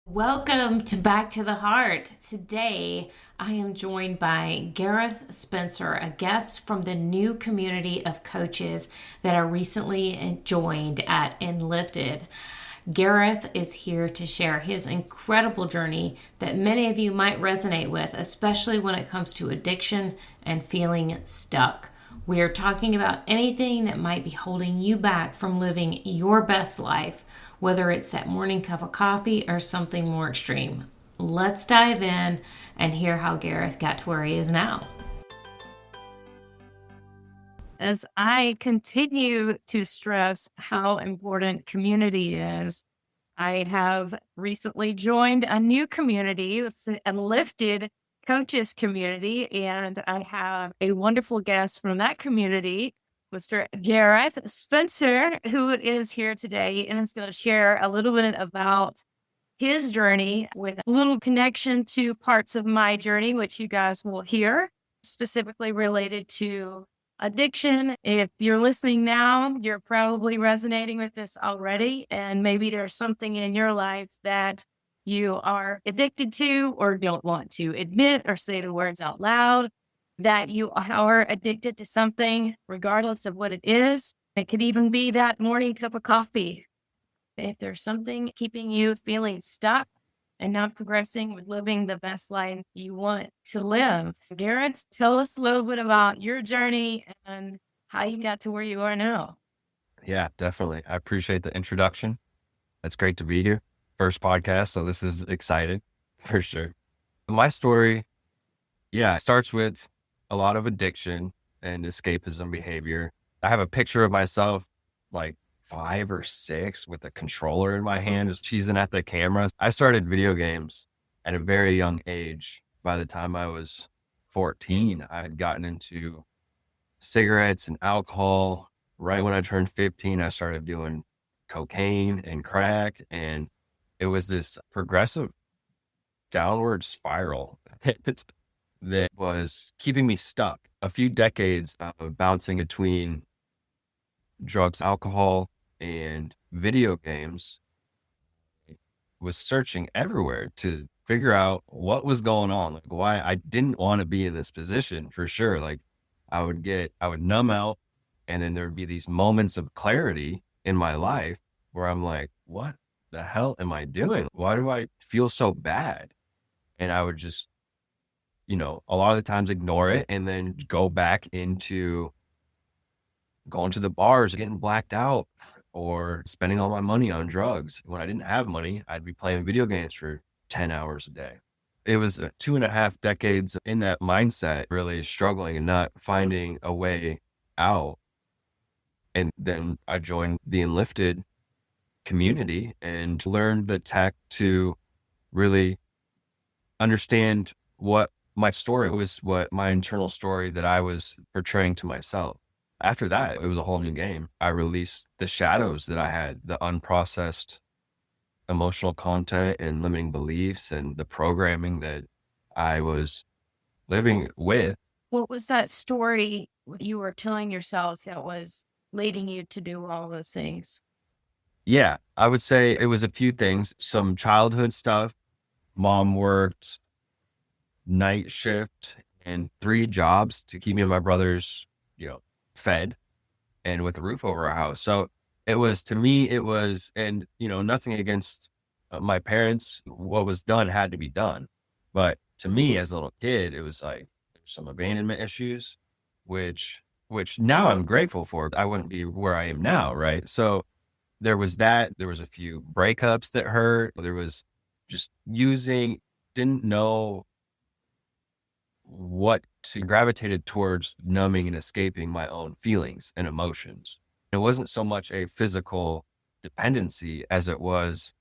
Welcome to Back to the Heart. Today, I am joined by Garreth Spencer, a guest from the new community of coaches that I recently joined at Enlifted. Garreth is here to share his incredible journey that many of you might resonate with, especially when it comes to addiction and feeling stuck. We are talking about anything that might be holding you back from living your best life, whether it's that morning cup of coffee or something more extreme. Let's dive in and hear how Garreth got to where he is now. As I continue to stress how important community is, I have recently joined a new community. It's a lifted coaches community, and I have a wonderful guest from that community, Mr. Garreth Spencer, who is here today and is going to share a little bit about his journey with a little connection to parts of my journey, which you guys will hear, specifically related to addiction. If you're listening now, you're probably resonating with this already. And maybe there's something in your life that you are addicted to or don't want to admit or say the words out loud, that you are addicted to something, regardless of what it is. It could even be that morning cup of coffee. If there's something keeping you feeling stuck and not progressing with living the best life you want to live. Garrett, tell us a little bit about your journey and how you got to where you are now. Yeah, definitely. I appreciate the introduction. It's great to be here. First podcast, so this is exciting for sure. My story, it starts with a lot of addiction and escapism behavior. I have a picture of myself like 5 or 6 with a controller in my hand, just cheesing at the camera. I started video games at a very young age. By the time I was 14, I had gotten into cigarettes and alcohol. Right when I turned 15, I started doing cocaine and crack, and it was this progressive downward spiral that was keeping me stuck. A few decades of bouncing between drugs, alcohol, and video games, was searching everywhere to figure out what was going on, like why I didn't want to be in this position for sure. Like I would numb out, and then there'd be these moments of clarity in my life where I'm like, what the hell am I doing? Why do I feel so bad? And I would just, a lot of the times ignore it and then go back into going to the bars, getting blacked out, or spending all my money on drugs. When I didn't have money, I'd be playing video games for 10 hours a day. It was 2.5 decades in that mindset, really struggling and not finding a way out. And then I joined the Enlifted community and learned the tech to really understand what my story was, what my internal story that I was portraying to myself. After that, it was a whole new game. I released the shadows that I had, the unprocessed emotional content and limiting beliefs and the programming that I was living with. What was that story you were telling yourself that was leading you to do all those things? Yeah, I would say it was a few things, some childhood stuff. Mom worked night shift and 3 jobs to keep me and my brothers, fed and with a roof over our house. So it was, to me, it was, and, nothing against my parents. What was done had to be done. But to me as a little kid, it was like some abandonment issues, which now I'm grateful for. I wouldn't be where I am now. Right. So there was that, there was a few breakups that hurt. There was just didn't know what to gravitated towards numbing and escaping my own feelings and emotions. It wasn't so much a physical dependency as it was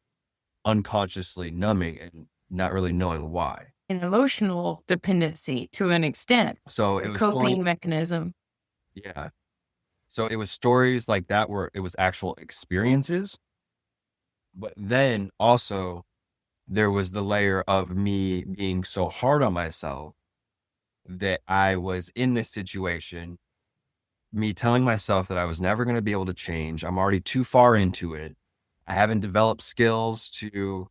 unconsciously numbing and not really knowing why. An emotional dependency to an extent, So a it was coping mechanism. Yeah. So it was stories like that where it was actual experiences. But then also there was the layer of me being so hard on myself that I was in this situation, me telling myself that I was never going to be able to change. I'm already too far into it. I haven't developed skills to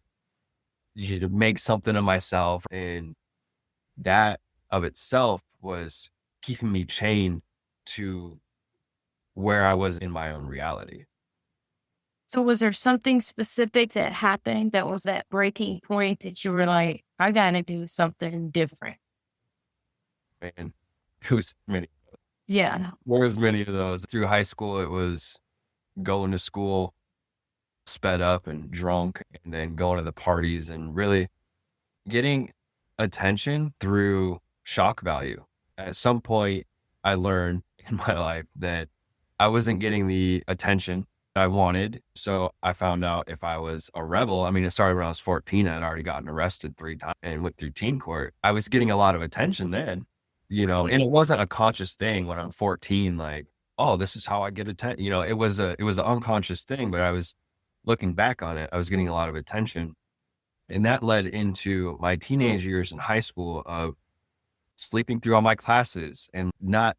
to make something of myself. And that of itself was keeping me chained to where I was in my own reality. So was there something specific that happened that was that breaking point that you were like, I got to do something different? And it was many, Yeah. there was many of those. Through high school, it was going to school sped up and drunk, and then going to the parties and really getting attention through shock value. At some point, I learned in my life that I wasn't getting the attention I wanted. So I found out if I was a rebel, I mean, it started when I was 14. I'd already gotten arrested 3 times and went through teen court. I was getting a lot of attention then, and it wasn't a conscious thing when I'm 14, like, oh, this is how I get attention. It was an unconscious thing, but I was looking back on it, I was getting a lot of attention. And that led into my teenage years in high school of sleeping through all my classes and not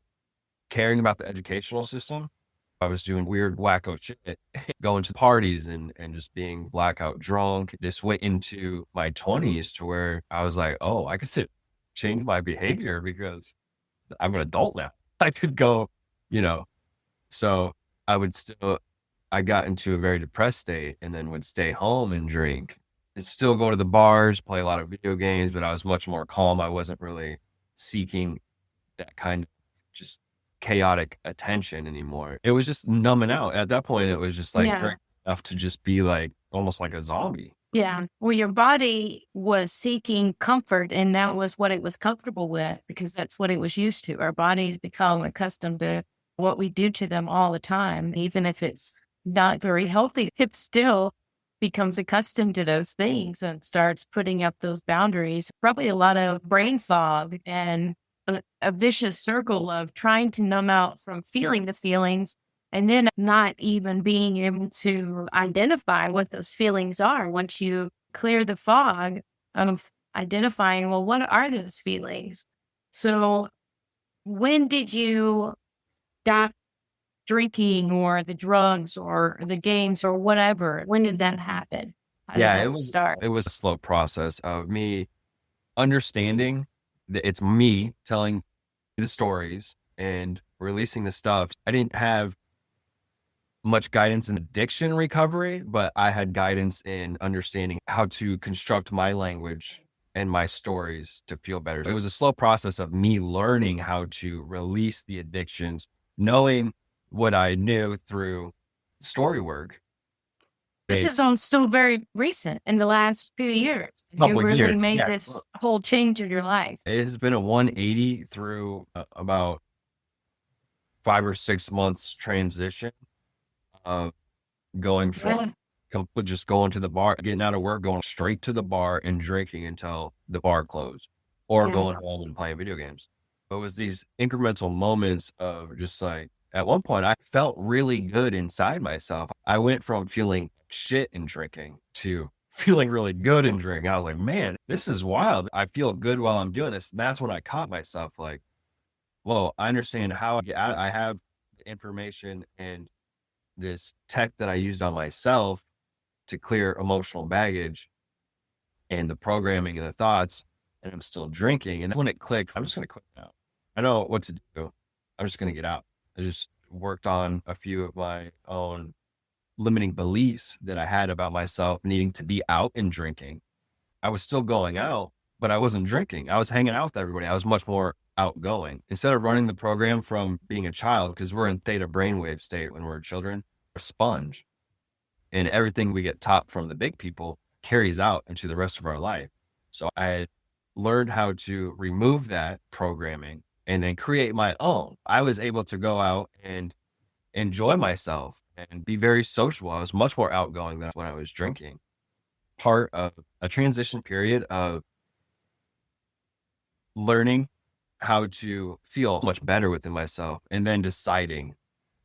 caring about the educational system. I was doing weird, wacko shit, going to parties and just being blackout drunk. This went into my 20s to where I was like, oh, I could change my behavior because I'm an adult now. I could go, you know, so I got into a very depressed state and then would stay home and drink. And still go to the bars, play a lot of video games, but I was much more calm. I wasn't really seeking that kind of just chaotic attention anymore. It was just numbing out. At that point, it was just like Yeah. drink enough to just be like almost like a zombie. Yeah. Well, your body was seeking comfort, and that was what it was comfortable with because that's what it was used to. Our bodies become accustomed to what we do to them all the time, even if it's not very healthy. It still becomes accustomed to those things and starts putting up those boundaries. Probably a lot of brain fog and a vicious circle of trying to numb out from feeling the feelings and then not even being able to identify what those feelings are once you clear the fog of identifying, well, what are those feelings? So when did you stop drinking or the drugs or the games or whatever? When did that happen? How did Yeah, that start? it was a slow process of me understanding that it's me telling the stories and releasing the stuff. I didn't have much guidance in addiction recovery, but I had guidance in understanding how to construct my language and my stories to feel better. It was a slow process of me learning how to release the addictions, knowing what I knew through story work. This A is all still very recent in the last few years. You couple of really years. made Yeah. this whole change in your life. It has been a 180 through about 5 or 6 months transition of going Yeah. from just going to the bar, getting out of work, going straight to the bar and drinking until the bar closed, or Yeah. going home and playing video games. It was these incremental moments of just like, at one point, I felt really good inside myself. I went from feeling shit in drinking to feeling really good in drinking. I was like, man, this is wild. I feel good while I'm doing this. And that's when I caught myself like, whoa, I understand how I get out. I have the information and this tech that I used on myself to clear emotional baggage and the programming and the thoughts, and I'm still drinking. And when it clicked, I'm just going to quit now. I know what to do. I'm just going to get out. I just worked on a few of my own limiting beliefs that I had about myself needing to be out and drinking. I was still going out, but I wasn't drinking. I was hanging out with everybody. I was much more outgoing. Instead of running the program from being a child, because we're in theta brainwave state when we're children, we're a sponge. And everything we get taught from the big people carries out into the rest of our life. So I learned how to remove that programming and then create my own. I was able to go out and enjoy myself and be very social. I was much more outgoing than when I was drinking. Part of a transition period of learning how to feel much better within myself and then deciding,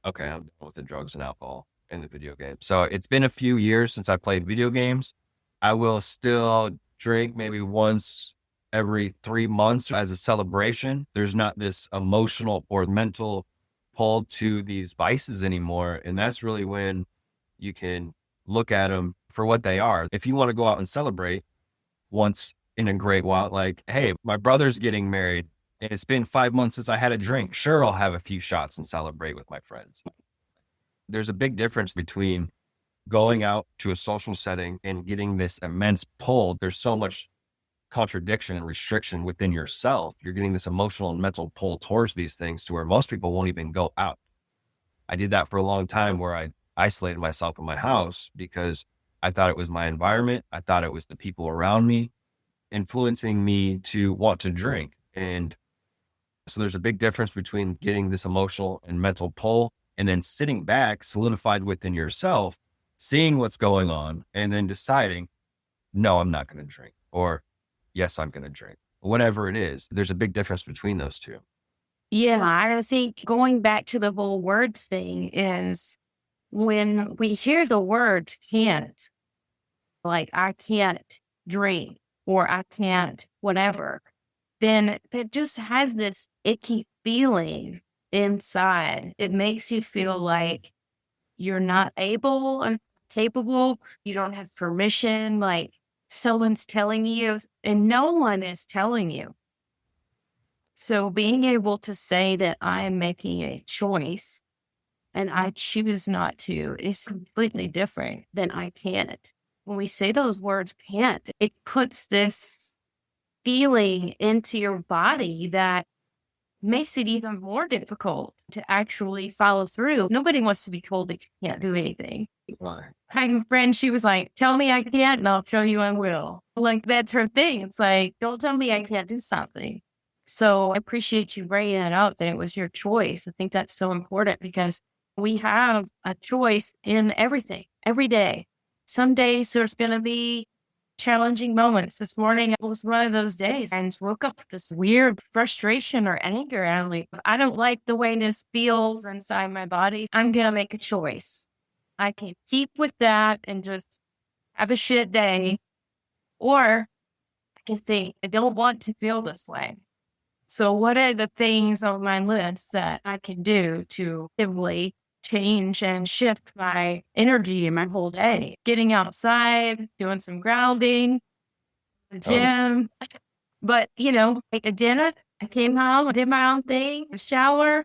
okay, I'm done with the drugs and alcohol and the video game. So it's been a few years since I played video games. I will still drink maybe once every 3 months as a celebration. There's not this emotional or mental pull to these vices anymore. And that's really when you can look at them for what they are. If you want to go out and celebrate, once in a great while. Like, hey, my brother's getting married and it's been 5 months since I had a drink. Sure, I'll have a few shots and celebrate with my friends. There's a big difference between going out to a social setting and getting this immense pull. There's so much contradiction and restriction within yourself. You're getting this emotional and mental pull towards these things to where most people won't even go out. I did that for a long time where I isolated myself in my house because I thought it was my environment. I thought it was the people around me influencing me to want to drink. And so there's a big difference between getting this emotional and mental pull and then sitting back, solidified within yourself, seeing what's going on, and then deciding, no, I'm not going to drink, or yes, I'm going to drink, whatever it is. There's a big difference between those two. Yeah, I think going back to the whole words thing is when we hear the words can't, like I can't drink or I can't whatever, then that just has this icky feeling inside. It makes you feel like you're not able or capable. You don't have permission. Like someone's telling you and no one is telling you. So being able to say that I am making a choice and I choose not to is completely different than I can't. When we say those words can't, it puts this feeling into your body that makes it even more difficult to actually follow through. Nobody wants to be told that you can't do anything. Right. I have a friend, she was like, tell me I can't and I'll show you I will. Like that's her thing. It's like, don't tell me I can't do something. So I appreciate you bringing that up, that it was your choice. I think that's so important because we have a choice in everything, every day. Some days there's going to be challenging moments. This morning it was one of those days. I just woke up with this weird frustration or anger. And I'm like, I don't like the way this feels inside my body. I'm going to make a choice. I can keep with that and just have a shit day. Or I can think, I don't want to feel this way. So what are the things on my list that I can do to actively change and shift my energy in my whole day? Getting outside, doing some grounding, the gym. But, I did it. I came home, I did my own thing, shower,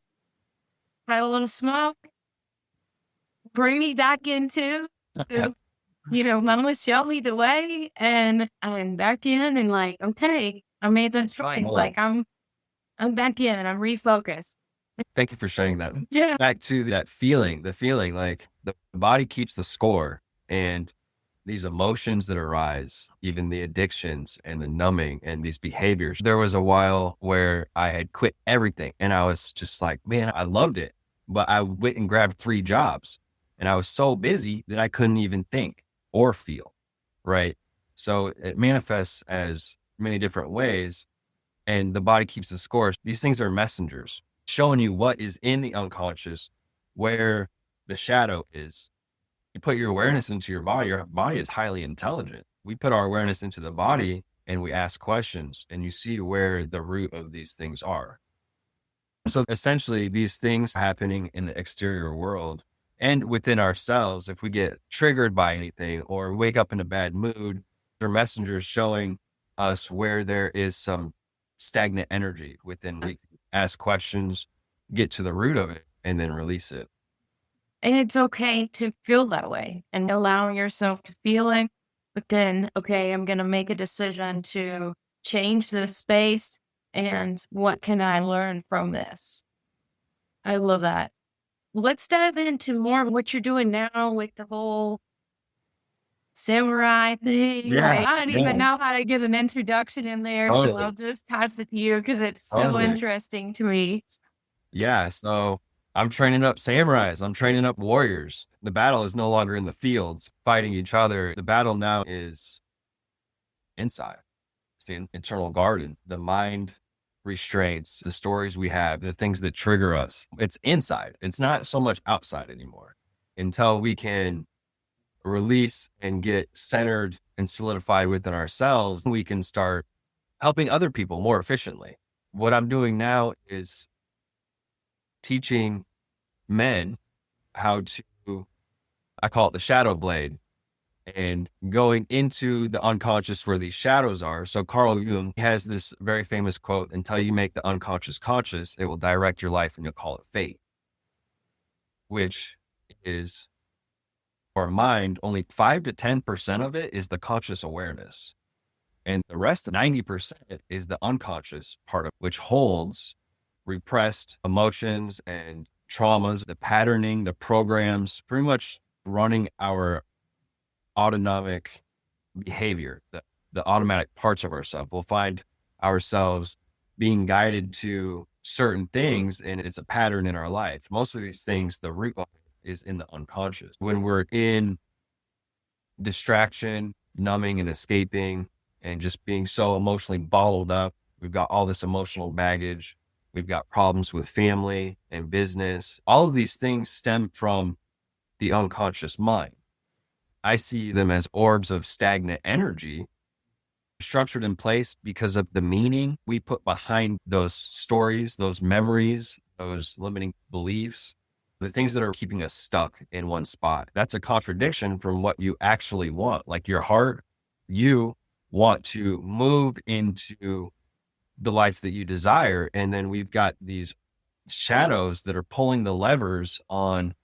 had a little smoke, bring me back into, Mama showed me the way and I'm back in and like, okay, I made the choice. Like I'm back in and I'm refocused. Thank you for sharing that. Yeah. Back to that feeling, the feeling like the body keeps the score, and these emotions that arise, even the addictions and the numbing and these behaviors. There was a while where I had quit everything and I was just like, man, I loved it, but I went and grabbed 3 jobs and I was so busy that I couldn't even think or feel. Right. So it manifests as many different ways, and the body keeps the score. These things are messengers showing you what is in the unconscious, where the shadow is. You put your awareness into your body is highly intelligent. We put our awareness into the body and we ask questions, and you see where the root of these things are. So essentially these things happening in the exterior world and within ourselves, if we get triggered by anything or wake up in a bad mood, they're messengers showing us where there is some stagnant energy within. We ask questions, get to the root of it, and then release it. And it's okay to feel that way and allowing yourself to feel it. But then, okay, I'm going to make a decision to change this space. And what can I learn from this? I love that. Let's dive into more of what you're doing now with the whole samurai thing. Yeah, Like, I don't yeah. even know how to get an introduction in there. So Totally. I'll just toss it to you because it's so Totally. interesting to me. Yeah. So I'm training up samurais. I'm training up warriors. The battle is no longer in the fields fighting each other. The battle now is inside. It's the internal garden, the mind restraints, the stories we have, the things that trigger us. It's inside. It's not so much outside anymore. Until we can release and get centered and solidified within ourselves, we can start helping other people more efficiently. What I'm doing now is teaching men how to, I call it the shadow blade. and going into the unconscious where these shadows are. So Carl Jung has this very famous quote, until you make the unconscious conscious, it will direct your life and you'll call it fate, which is, for mind, only 5 to 10% of it is the conscious awareness. And the rest, 90%, is the unconscious part of which holds repressed emotions and traumas, the patterning, the programs, pretty much running our autonomic behavior, the automatic parts of ourselves. We'll find ourselves being guided to certain things, and it's a pattern in our life. Most of these things, the root of it is in the unconscious. When we're in distraction, numbing and escaping, and just being so emotionally bottled up, we've got all this emotional baggage. We've got problems with family and business. All of these things stem from the unconscious mind. I see them as orbs of stagnant energy structured in place because of the meaning we put behind those stories, those memories, those limiting beliefs, the things that are keeping us stuck in one spot. That's a contradiction from what you actually want. Like your heart, you want to move into the life that you desire. And then we've got these shadows that are pulling the levers on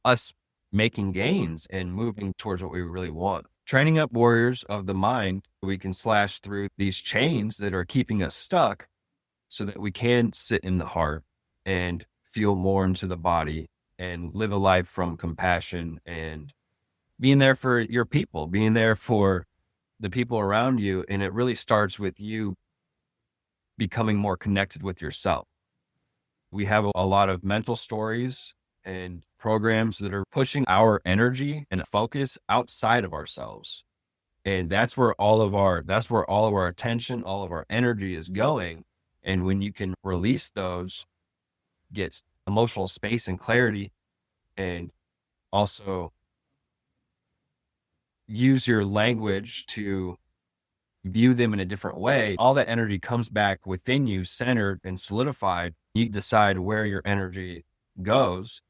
us making gains and moving towards what we really want. Training up warriors of the mind, we can slash through these chains that are keeping us stuck so that we can sit in the heart and feel more into the body and live a life from compassion and being there for your people, being there for the people around you. And it really starts with you becoming more connected with yourself. We have a lot of mental stories and programs that are pushing our energy and focus outside of ourselves. And that's where all of our attention, all of our energy is going. And when you can release those, get emotional space and clarity, and also use your language to view them in a different way, all that energy comes back within you, centered and solidified. You decide where your energy goes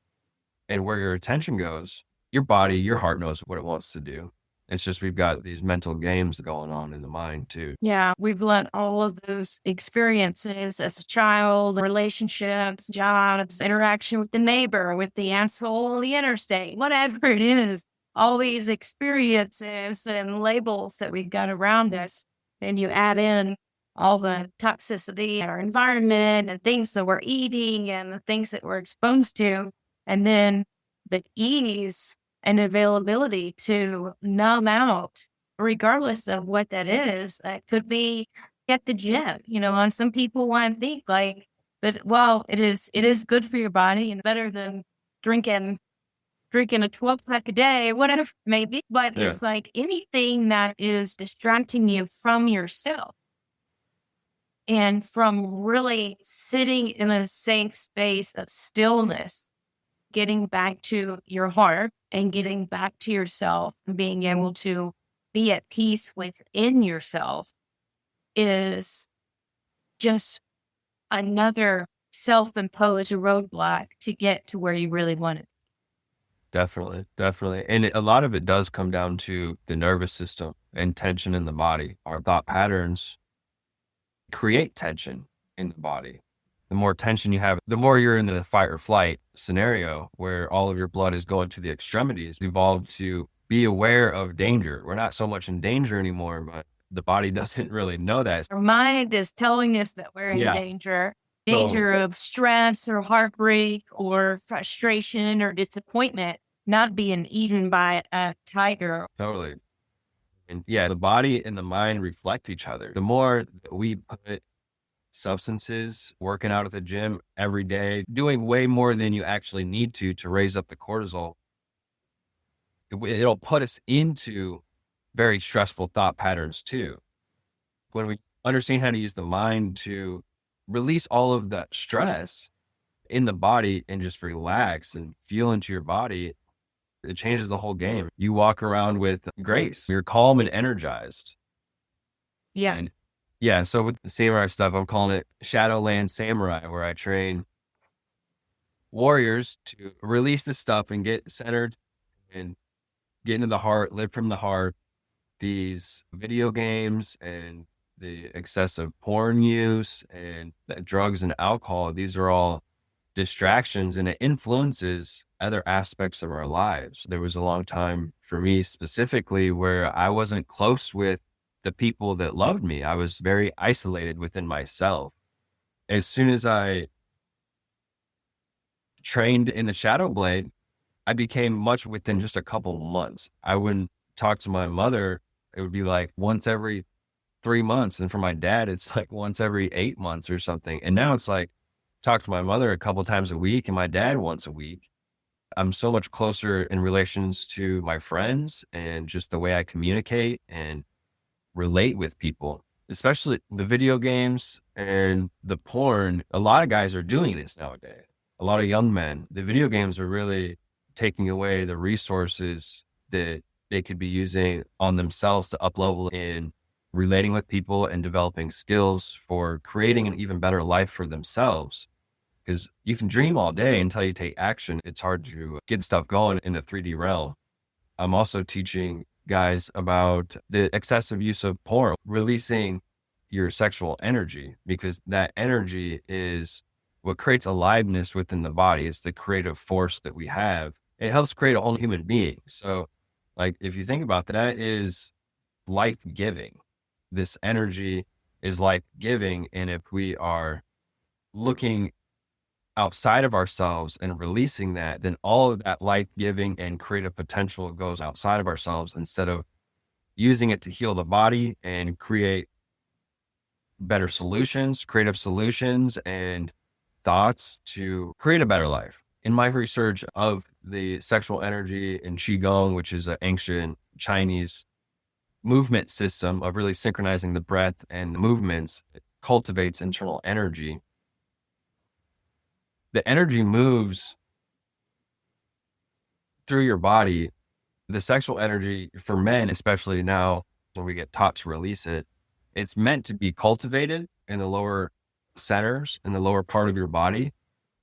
and where your attention goes. Your body, your heart knows what it wants to do. It's just we've got these mental games going on in the mind too. Yeah, we've let all of those experiences as a child, relationships, jobs, interaction with the neighbor, with the asshole on the interstate, whatever it is, all these experiences and labels that we've got around us. And you add in all the toxicity in our environment and things that we're eating and the things that we're exposed to. And then the ease and availability to numb out, regardless of what that is. It could be at the gym, and some people want to think like, but well, it is good for your body and better than drinking a 12 pack a day, whatever it may be. But Yeah. it's like anything that is distracting you from yourself and from really sitting in a safe space of stillness, getting back to your heart and getting back to yourself and being able to be at peace within yourself is just another self-imposed roadblock to get to where you really want it. Definitely. Definitely. And a lot of it does come down to the nervous system and tension in the body. Our thought patterns create tension in the body. The more tension you have, the more you're in the fight or flight scenario where all of your blood is going to the extremities. Evolved to be aware of danger. We're not so much in danger anymore, but the body doesn't really know that. Our mind is telling us that we're in danger of stress or heartbreak or frustration or disappointment, not being eaten by a tiger. Totally. And yeah, the body and the mind reflect each other. The more that we put substances, working out at the gym every day, doing way more than you actually need to raise up the cortisol, it'll put us into very stressful thought patterns too. When we understand how to use the mind to release all of that stress in the body and just relax and feel into your body, it changes the whole game. You walk around with grace. You're calm and energized. Yeah. And yeah, so with the samurai stuff, I'm calling it Shadowland Samurai, where I train warriors to release the stuff and get centered and get into the heart, live from the heart. These video games and the excessive porn use and the drugs and alcohol, these are all distractions, and it influences other aspects of our lives. There was a long time for me specifically where I wasn't close with the people that loved me. I was very isolated within myself. As soon as I trained in the shadow blade, I became much within just a couple months. I wouldn't talk to my mother. It would be like once every 3 months. And for my dad, it's like once every 8 months or something. And now it's like talk to my mother a couple times a week and my dad once a week. I'm so much closer in relations to my friends and just the way I communicate and relate with people, especially the video games and the porn. A lot of guys are doing this nowadays. A lot of young men, the video games are really taking away the resources that they could be using on themselves to up level in relating with people and developing skills for creating an even better life for themselves. Because you can dream all day until you take action. It's hard to get stuff going in the 3D realm. I'm also teaching guys about the excessive use of porn, releasing your sexual energy, because that energy is what creates aliveness within the body. It's the creative force that we have. It helps create a whole human being. So like, if you think about that, that is life giving. This energy is life giving. And if we are looking outside of ourselves and releasing that, then all of that life giving and creative potential goes outside of ourselves instead of using it to heal the body and create better solutions, creative solutions and thoughts to create a better life. In my research of the sexual energy in Qigong, which is an ancient Chinese movement system of really synchronizing the breath and the movements, it cultivates internal energy. The energy moves through your body. The sexual energy for men, especially now when we get taught to release it, it's meant to be cultivated in the lower centers, in the lower part of your body,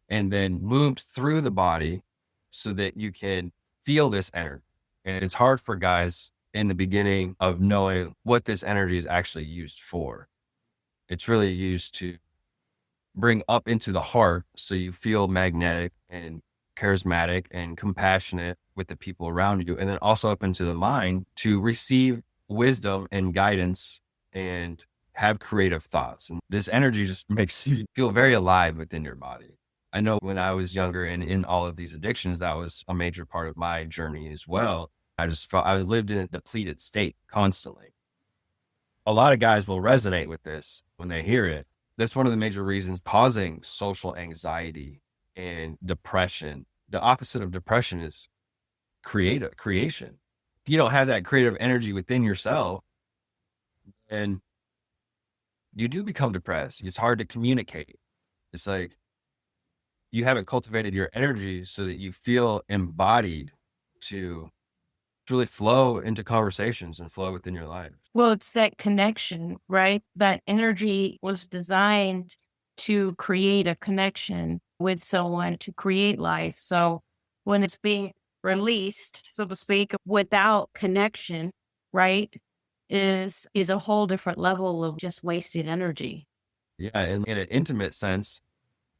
and then moved through the body so that you can feel this energy. And it's hard for guys in the beginning of knowing what this energy is actually used for. It's really used to bring up into the heart so you feel magnetic and charismatic and compassionate with the people around you, and then also up into the mind to receive wisdom and guidance and have creative thoughts. And this energy just makes you feel very alive within your body. I know when I was younger and in all of these addictions, that was a major part of my journey as well. I just felt I lived in a depleted state constantly. A lot of guys will resonate with this when they hear it. That's one of the major reasons causing social anxiety and depression. The opposite of depression is creation. If you don't have that creative energy within yourself, and you do become depressed. It's hard to communicate. It's like you haven't cultivated your energy so that you feel embodied to really flow into conversations and flow within your life. Well, it's that connection, right? That energy was designed to create a connection with someone, to create life. So when it's being released, so to speak, without connection, right, is a whole different level of just wasted energy. Yeah. And in an intimate sense,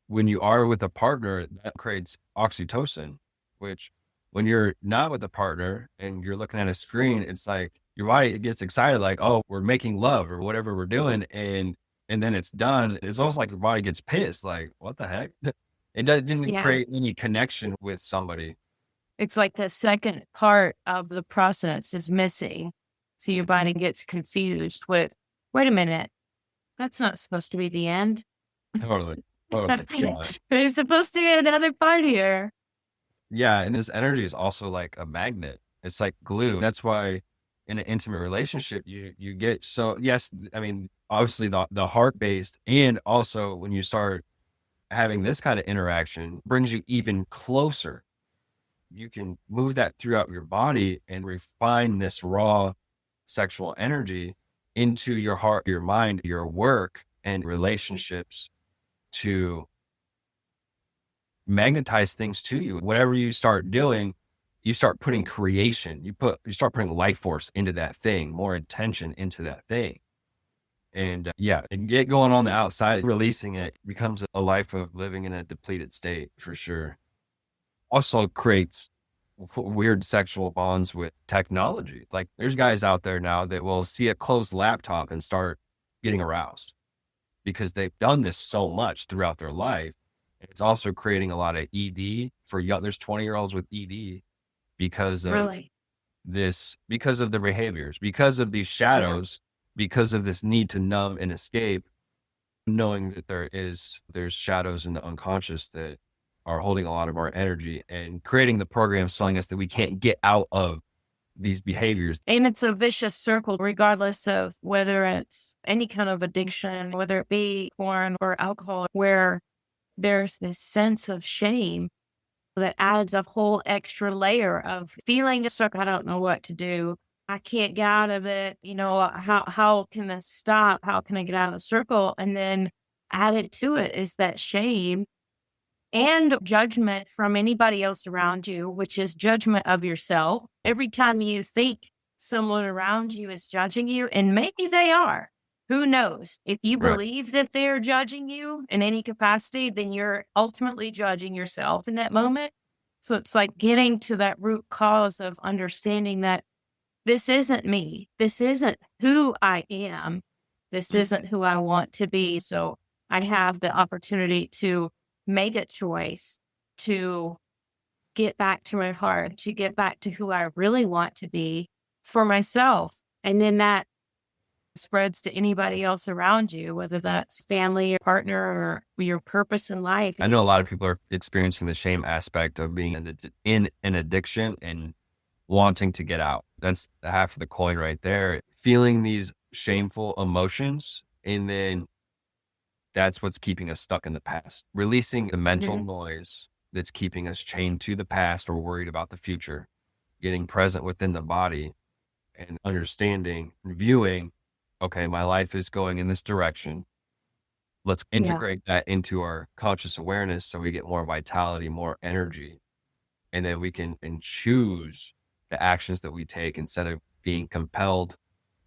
when you are with a partner, that creates oxytocin, which when you're not with a partner and you're looking at a screen, it's like your body gets excited, like, oh, we're making love or whatever we're doing. And then it's done. It's almost like your body gets pissed. Like, what the heck? Didn't Yeah. create any connection with somebody. It's like the second part of the process is missing. So your body gets confused with, wait a minute, that's not supposed to be the end. Totally. Totally. Yeah. There's supposed to be another part here. Yeah. And this energy is also like a magnet. It's like glue. That's why in an intimate relationship, you get, so yes, I mean, obviously the heart based, and also when you start having this kind of interaction brings you even closer. You can move that throughout your body and refine this raw sexual energy into your heart, your mind, your work and relationships to magnetize things to you. Whatever you start doing, you start putting creation, you start putting life force into that thing, more intention into that thing. And and get going on the outside, releasing it becomes a life of living in a depleted state for sure. Also creates weird sexual bonds with technology. Like there's guys out there now that will see a closed laptop and start getting aroused because they've done this so much throughout their life. It's also creating a lot of ED for young. There's 20-year-olds with ED because of Really? because of their behaviors, because of these shadows, because of this need to numb and escape, knowing that there's shadows in the unconscious that are holding a lot of our energy and creating the programs telling us that we can't get out of these behaviors. And it's a vicious circle, regardless of whether it's any kind of addiction, whether it be porn or alcohol, where there's this sense of shame that adds a whole extra layer of feeling stuck. I don't know what to do. I can't get out of it. How can this stop? How can I get out of the circle? And then added to it is that shame and judgment from anybody else around you, which is judgment of yourself. Every time you think someone around you is judging you, and maybe they are, who knows? If you Right. believe that they're judging you in any capacity, then you're ultimately judging yourself in that moment. So it's like getting to that root cause of understanding that this isn't me. This isn't who I am. This isn't who I want to be. So I have the opportunity to make a choice to get back to my heart, to get back to who I really want to be for myself. And then that spreads to anybody else around you, whether that's family or partner or your purpose in life. I know a lot of people are experiencing the shame aspect of being in an addiction and wanting to get out. That's half of the coin right there. Feeling these shameful emotions, and then that's what's keeping us stuck in the past. Releasing the mental noise that's keeping us chained to the past or worried about the future. Getting present within the body and understanding, viewing, okay, my life is going in this direction. Let's integrate that into our conscious awareness so we get more vitality, more energy. And then we can choose the actions that we take instead of being compelled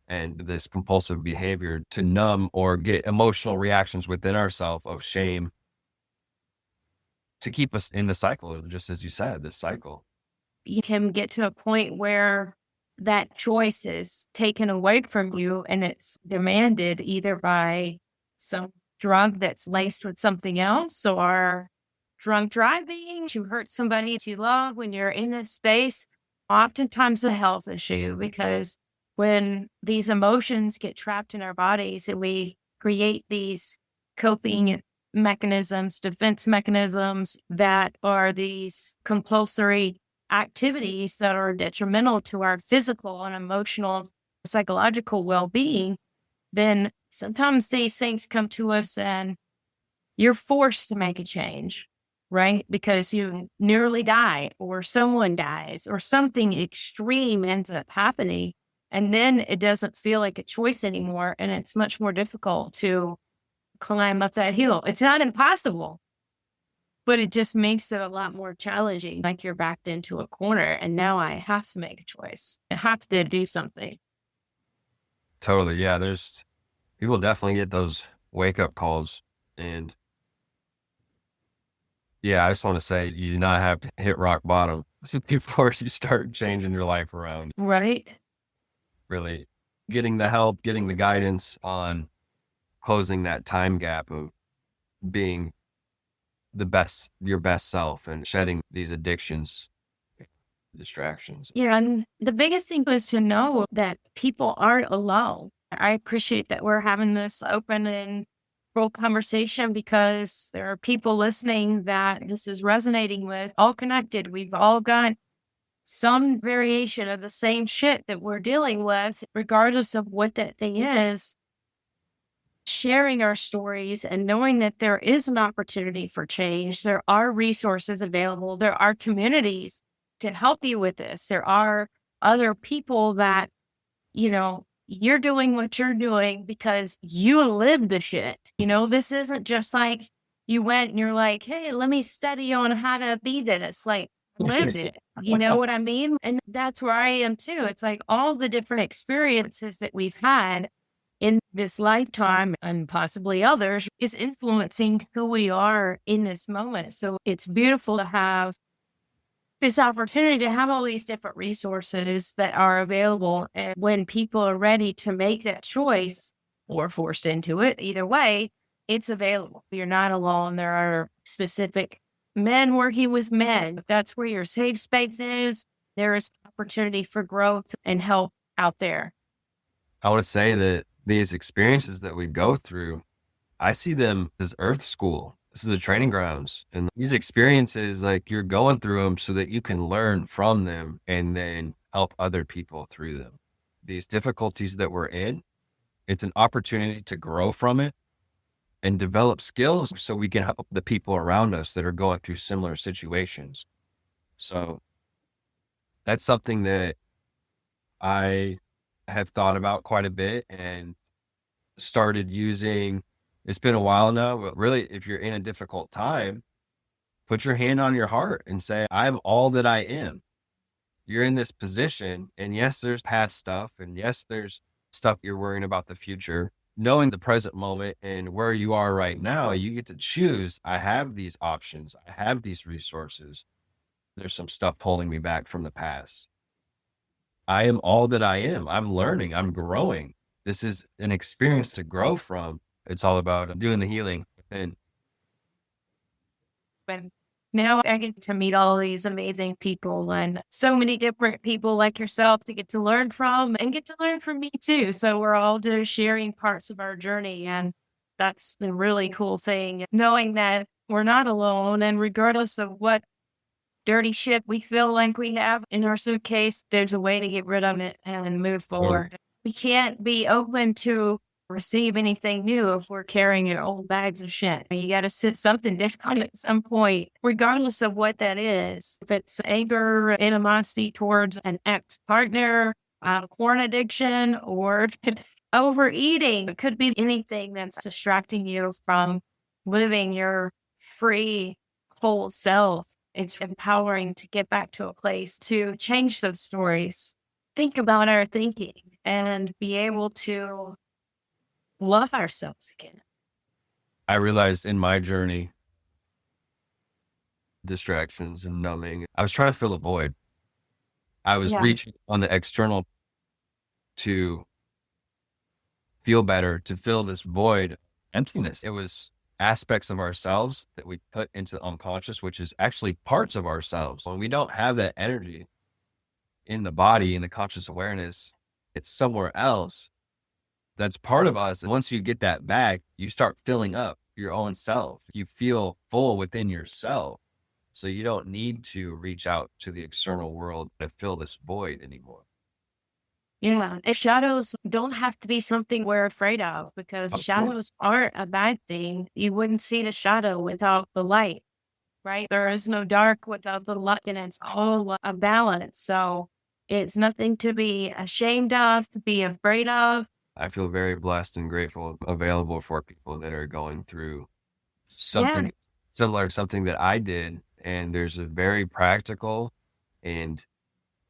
and this compulsive behavior to numb or get emotional reactions within ourselves of shame to keep us in the cycle, just as you said, this cycle. You can get to a point where that choice is taken away from you and it's demanded either by some drug that's laced with something else or drunk driving. You hurt somebody that you love when you're in this space. Oftentimes a health issue, because when these emotions get trapped in our bodies and we create these coping mechanisms, defense mechanisms that are these compulsory activities that are detrimental to our physical and emotional, psychological well-being, then sometimes these things come to us and you're forced to make a change, right? Because you nearly die or someone dies or something extreme ends up happening. And then it doesn't feel like a choice anymore. And it's much more difficult to climb up that hill. It's not impossible, but it just makes it a lot more challenging. Like you're backed into a corner and now I have to make a choice. I have to do something. Totally. Yeah. People definitely get those wake up calls. And yeah, I just want to say you do not have to hit rock bottom before you start changing your life around. Right. Really getting the help, getting the guidance on closing that time gap of being your best self and shedding these addictions, distractions. Yeah. And the biggest thing was to know that people aren't alone. I appreciate that we're having this open and full conversation because there are people listening that this is resonating with, all connected. We've all got some variation of the same shit that we're dealing with, regardless of what that thing is. Sharing our stories and knowing that there is an opportunity for change. There are resources available. There are communities to help you with this. There are other people that, you're doing what you're doing because you live the shit. This isn't just like you went and you're like, hey, let me study on how to be this. Like, lived it. You know what I mean? And that's where I am too. It's like all the different experiences that we've had in this lifetime and possibly others is influencing who we are in this moment. So it's beautiful to have this opportunity to have all these different resources that are available. And when people are ready to make that choice or forced into it, either way, it's available. You're not alone. There are specific men working with men. If that's where your safe space is, there is opportunity for growth and help out there. I want to say that these experiences that we go through, I see them as Earth School. This is the training grounds. And these experiences, like you're going through them so that you can learn from them and then help other people through them. These difficulties that we're in, it's an opportunity to grow from it and develop skills so we can help the people around us that are going through similar situations. So that's something that I have thought about quite a bit and started using. It's been a while now, but really, if you're in a difficult time, put your hand on your heart and say, I'm all that I am. You're in this position. And yes, there's past stuff. And yes, there's stuff you're worrying about the future. Knowing the present moment and where you are right now, you get to choose. I have these options. I have these resources. There's some stuff holding me back from the past. I am all that I am. I'm learning. I'm growing. This is an experience to grow from. It's all about doing the healing within. And now I get to meet all these amazing people and so many different people like yourself to get to learn from and get to learn from me too. So we're all just sharing parts of our journey. And that's the really cool thing, knowing that we're not alone. And regardless of what dirty shit we feel like we have in our suitcase, there's a way to get rid of it and move forward. We can't be open to receive anything new if we're carrying old bags of shit. You got to sit something different at some point, regardless of what that is. If it's anger, animosity towards an ex-partner, porn addiction, or overeating, it could be anything that's distracting you from living your free, whole self. It's empowering to get back to a place to change those stories, think about our thinking, and be able to love ourselves again. I realized in my journey, distractions and numbing, I was trying to fill a void. I was reaching on the external to feel better, to fill this void, emptiness. It was aspects of ourselves that we put into the unconscious, which is actually parts of ourselves. When we don't have that energy in the body, in the conscious awareness, it's somewhere else. That's part of us. And once you get that back, you start filling up your own self. You feel full within yourself. So you don't need to reach out to the external world to fill this void anymore. Yeah. And shadows don't have to be something we're afraid of, because shadows aren't a bad thing. You wouldn't see the shadow without the light, right? There is no dark without the light, and it's all a balance. So it's nothing to be ashamed of, to be afraid of. I feel very blessed and grateful, available for people that are going through something similar to something that I did. And there's a very practical and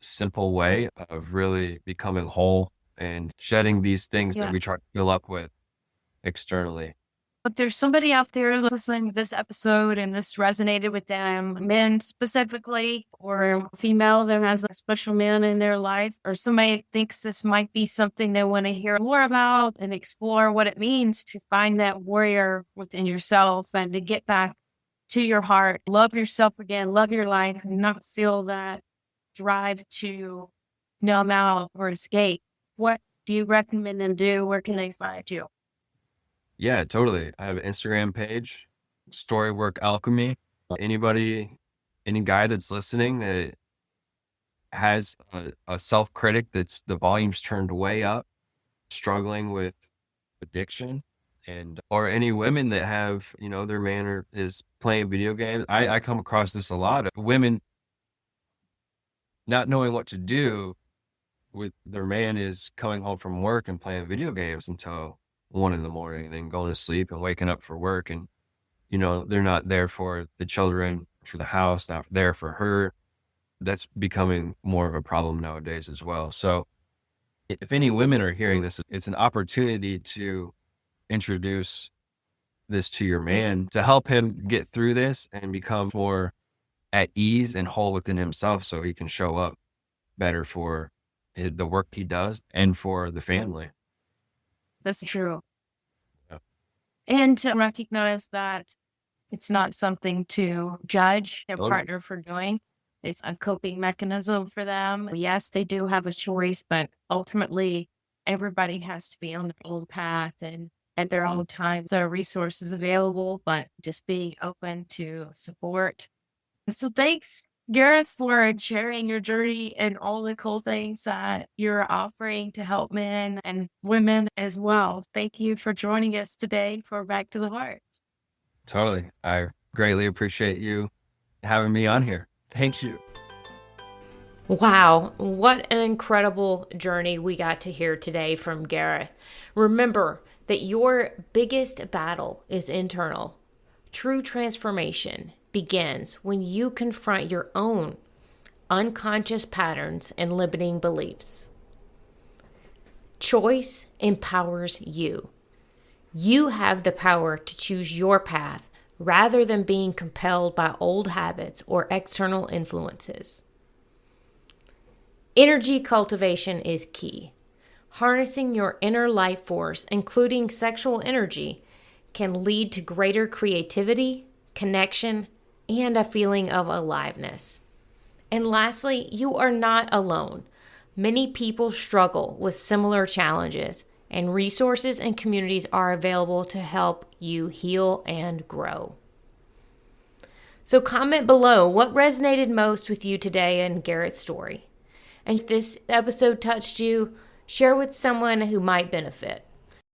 simple way of really becoming whole and shedding these things that we try to fill up with externally. But there's somebody out there listening to this episode and this resonated with them, men specifically, or female that has a special man in their life, or somebody thinks this might be something they want to hear more about and explore what it means to find that warrior within yourself and to get back to your heart, love yourself again, love your life, and not feel that drive to numb out or escape. What do you recommend them do? Where can they find you? Yeah, totally. I have an Instagram page, Storywork Alchemy. Anybody, any guy that's listening that has a self-critic that's the volume's turned way up, struggling with addiction, and or any women that have, their man is playing video games. I come across this a lot of women not knowing what to do with their man is coming home from work and playing video games until 1 a.m, and then going to sleep and waking up for work. And, they're not there for the children, for the house, not there for her. that's becoming more of a problem nowadays as well. So if any women are hearing this, it's an opportunity to introduce this to your man to help him get through this and become more at ease and whole within himself so he can show up better for the work he does and for the family. That's true. Yeah. And to recognize that it's not something to judge their Totally. partner for doing. It's a coping mechanism for them. Yes, they do have a choice, but ultimately everybody has to be on their own path and at their own time. There are resources available, but just being open to support. So thanks, Garrett, for sharing your journey and all the cool things that you're offering to help men and women as well. Thank you for joining us today for Back to the Heart. Totally. I greatly appreciate you having me on here. Thank you. Wow, what an incredible journey we got to hear today from Garreth. Remember that your biggest battle is internal. True transformation begins when you confront your own unconscious patterns and limiting beliefs. Choice empowers you. You have the power to choose your path rather than being compelled by old habits or external influences. Energy cultivation is key. Harnessing your inner life force, including sexual energy, can lead to greater creativity, connection, and a feeling of aliveness. And lastly, you are not alone. Many people struggle with similar challenges, and resources and communities are available to help you heal and grow. So comment below what resonated most with you today in Garrett's story. And if this episode touched you, share with someone who might benefit.